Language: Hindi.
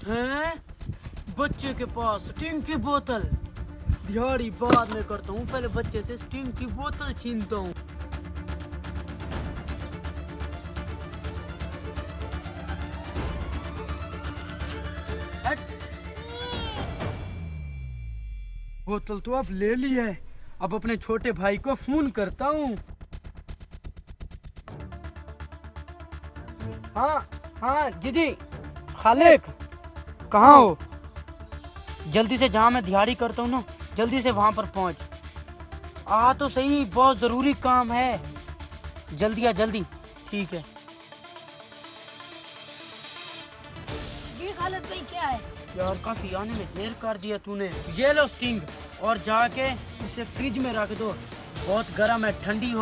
हैं? बच्चे के पास स्टिंग की बोतल। दिहाड़ी बाद में करता हूँ, पहले बच्चे से स्टिंग की बोतल छीनता हूँ। हट। बोतल तो अब ले ली है, अब अपने छोटे भाई को फोन करता हूँ। हाँ दीदी, खालिक कहाँ हो? जल्दी से, जहाँ मैं दिहाड़ी करता हूँ ना, जल्दी से वहाँ पर पहुँच। आ तो सही, बहुत ज़रूरी काम है। जल्दी आ, जल्दी। ठीक है। जी खालिद भाई, क्या है? यार काफी आने में देर कर दिया तूने। ये लो स्टिंग, और जाके इसे फ्रिज में रख दो, बहुत गर्म है, ठंडी हो